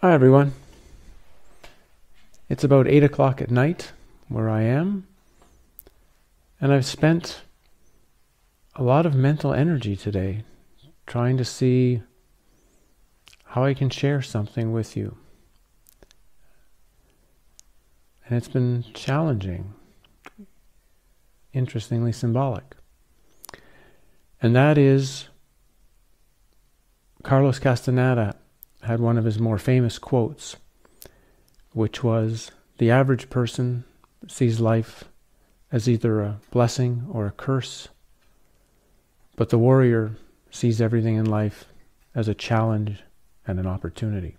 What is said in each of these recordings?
Hi everyone. It's about 8 o'clock at night where I am, and I've spent a lot of mental energy today trying to see how I can share something with you. And it's been challenging, interestingly symbolic. And that is, Carlos Castaneda had one of his more famous quotes, which was, "The average person sees life as either a blessing or a curse, but the warrior sees everything in life as a challenge and an opportunity."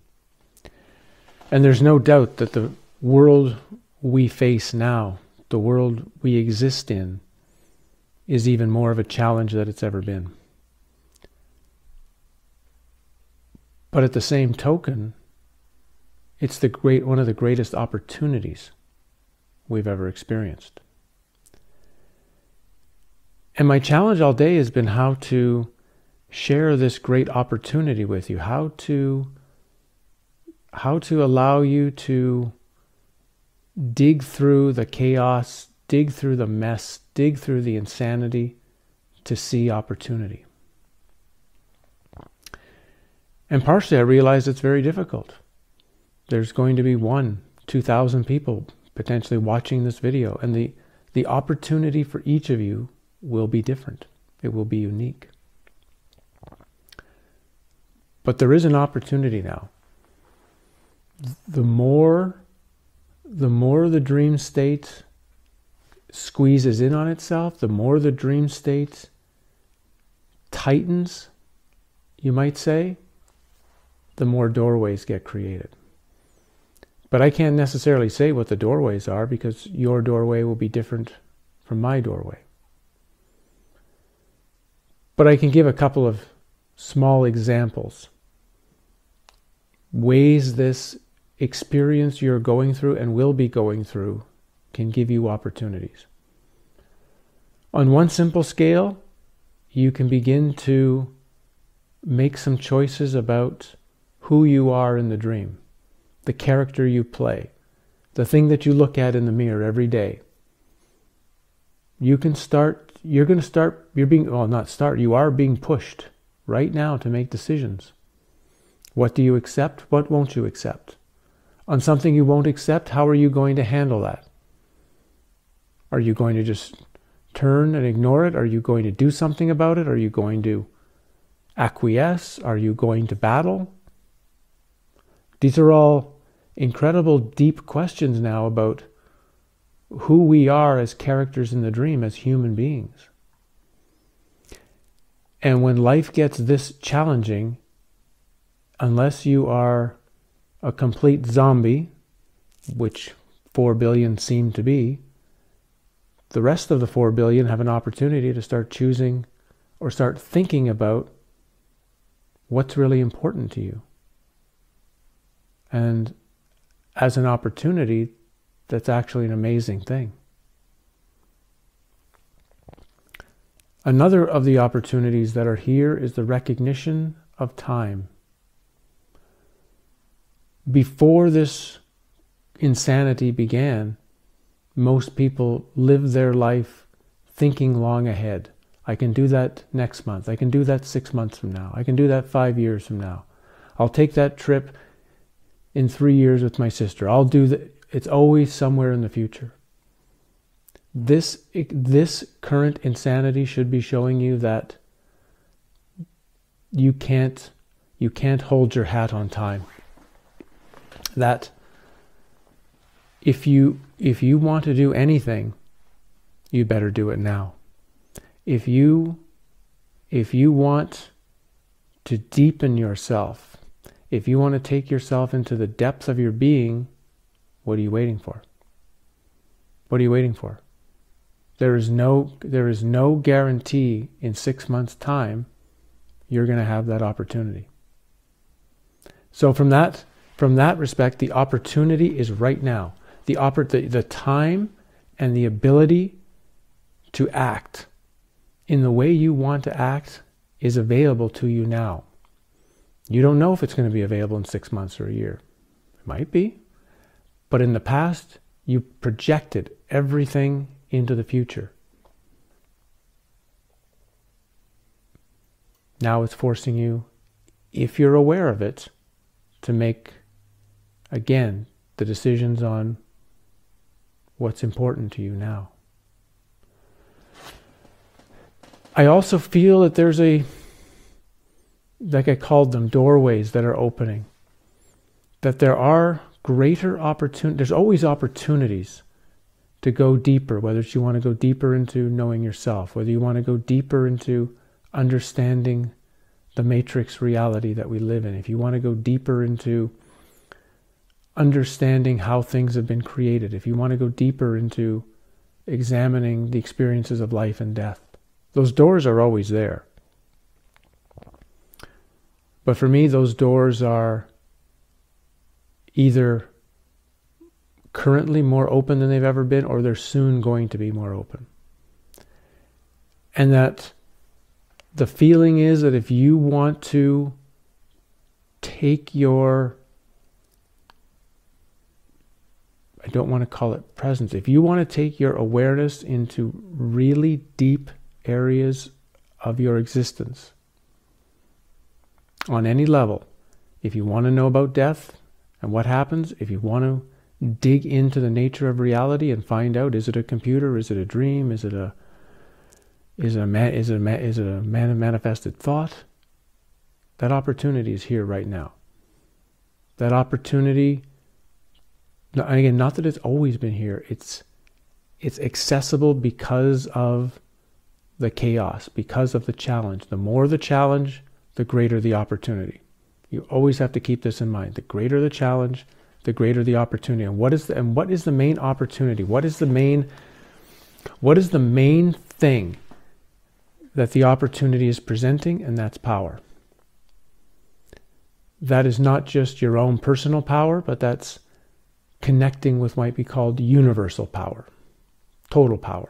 And there's no doubt that the world we face now, the world we exist in, is even more of a challenge than it's ever been. But at the same token, it's one of the greatest opportunities we've ever experienced. And my challenge all day has been how to share this great opportunity with you, how to allow you to dig through the chaos, dig through the mess, dig through the insanity to see opportunity. And partially I realize it's very difficult. There's going to be 2,000 people potentially watching this video, and the opportunity for each of you will be different. It will be unique. But there is an opportunity now. The more the dream state squeezes in on itself, the more the dream state tightens, you might say, the more doorways get created. But I can't necessarily say what the doorways are, because your doorway will be different from my doorway. But I can give a couple of small examples. Ways this experience you're going through and will be going through can give you opportunities. On one simple scale, you can begin to make some choices about who you are in the dream, the character you play, the thing that you look at in the mirror every day. You are being pushed right now to make decisions. What do you accept? What won't you accept? On something you won't accept, how are you going to handle that? Are you going to just turn and ignore it? Are you going to do something about it? Are you going to acquiesce? Are you going to battle? These are all incredible, deep questions now about who we are as characters in the dream, as human beings. And when life gets this challenging, unless you are a complete zombie, which 4 billion seem to be, the rest of the 4 billion have an opportunity to start choosing or start thinking about what's really important to you. And as an opportunity, that's actually an amazing thing. Another of the opportunities that are here is the recognition of time. Before this insanity began, most people lived their life thinking long ahead. I can do that next month. I can do that 6 months from now. I can do that 5 years from now. I'll take that trip in 3 years with my sister. I'll do that. It's always somewhere in the future. This current insanity should be showing you that you can't hold your hat on time. That if you want to do anything, you better do it now. If you want to deepen yourself, if you want to take yourself into the depths of your being, what are you waiting for? What are you waiting for? There is no guarantee in 6 months' time you're going to have that opportunity. So from that respect, the opportunity is right now. The time and the ability to act in the way you want to act is available to you now. You don't know if it's going to be available in 6 months or a year. It might be. But in the past, you projected everything into the future. Now it's forcing you, if you're aware of it, to make, again, the decisions on what's important to you now. I also feel that there's like I called them, doorways that are opening. That there are greater opportunities. There's always opportunities to go deeper, whether it's you want to go deeper into knowing yourself, whether you want to go deeper into understanding the matrix reality that we live in, if you want to go deeper into understanding how things have been created, if you want to go deeper into examining the experiences of life and death, those doors are always there. But for me, those doors are either currently more open than they've ever been, or they're soon going to be more open. And that the feeling is that if you want to take your, I don't want to call it presence, if you want to take your awareness into really deep areas of your existence, on any level, if you want to know about death and what happens, if you want to dig into the nature of reality and find out, is it a computer, is it a dream, is it a manifested thought? That opportunity is here right now. That opportunity, again, not that it's always been here, it's accessible because of the chaos, because of the challenge. The more the challenge, the greater the opportunity. You always have to keep this in mind. The greater the challenge, the greater the opportunity. And what is the main opportunity? What is the main thing that the opportunity is presenting? And that's power. That is not just your own personal power, but that's connecting with what might be called universal power, total power.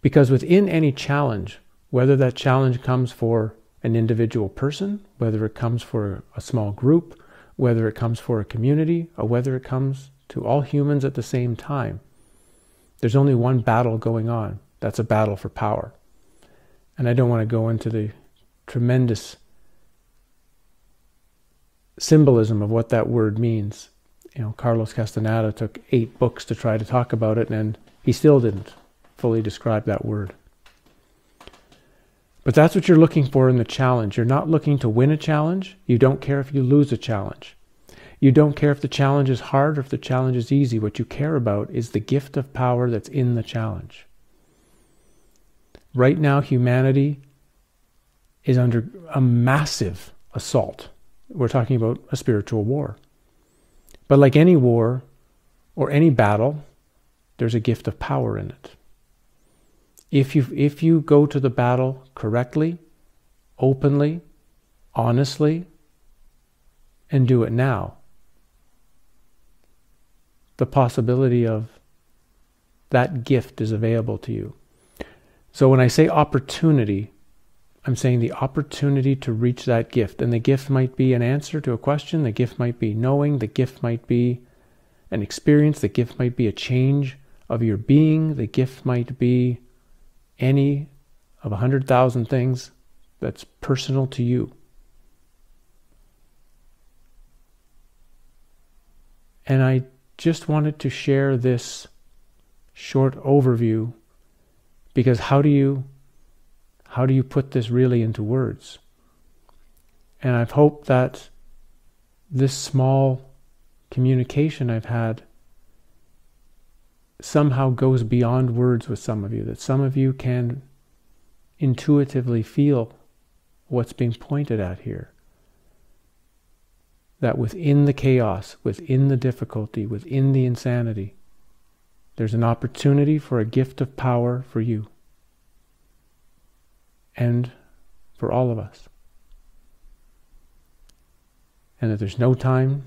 Because within any challenge, whether that challenge comes for an individual person, whether it comes for a small group, whether it comes for a community, or whether it comes to all humans at the same time, there's only one battle going on. That's a battle for power. And I don't want to go into the tremendous symbolism of what that word means. Carlos Castaneda took 8 books to try to talk about it, and he still didn't fully describe that word. But that's what you're looking for in the challenge. You're not looking to win a challenge. You don't care if you lose a challenge. You don't care if the challenge is hard or if the challenge is easy. What you care about is the gift of power that's in the challenge. Right now, humanity is under a massive assault. We're talking about a spiritual war. But like any war or any battle, there's a gift of power in it. If you go to the battle correctly, openly, honestly, and do it now, the possibility of that gift is available to you. So when I say opportunity, I'm saying the opportunity to reach that gift. And the gift might be an answer to a question. The gift might be knowing. The gift might be an experience. The gift might be a change of your being. The gift might be any of 100,000 things that's personal to you. And I just wanted to share this short overview, because how do you put this really into words? And I've hoped that this small communication I've had somehow goes beyond words with some of you, that some of you can intuitively feel what's being pointed at here. That within the chaos, within the difficulty, within the insanity, there's an opportunity for a gift of power for you and for all of us. And that there's no time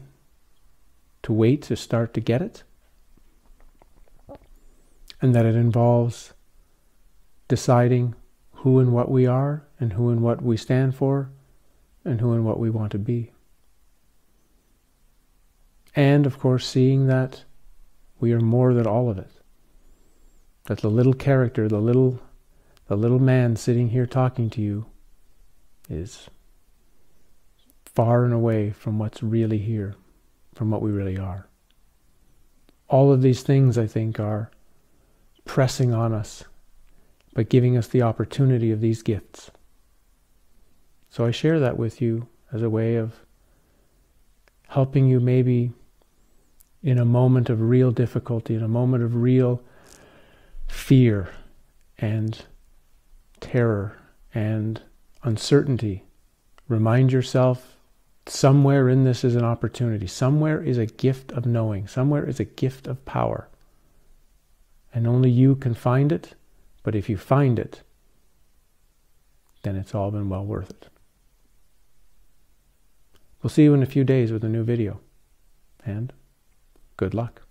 to wait to start to get it. And that it involves deciding who and what we are, and who and what we stand for, and who and what we want to be. And of course, seeing that we are more than all of it. That the little character, the little man sitting here talking to you is far and away from what's really here, from what we really are. All of these things, I think, are pressing on us, but giving us the opportunity of these gifts. So I share that with you as a way of helping you maybe in a moment of real difficulty, in a moment of real fear and terror and uncertainty. Remind yourself somewhere in this is an opportunity. Somewhere is a gift of knowing. Somewhere is a gift of power. And only you can find it. But if you find it, then it's all been well worth it. We'll see you in a few days with a new video. And good luck.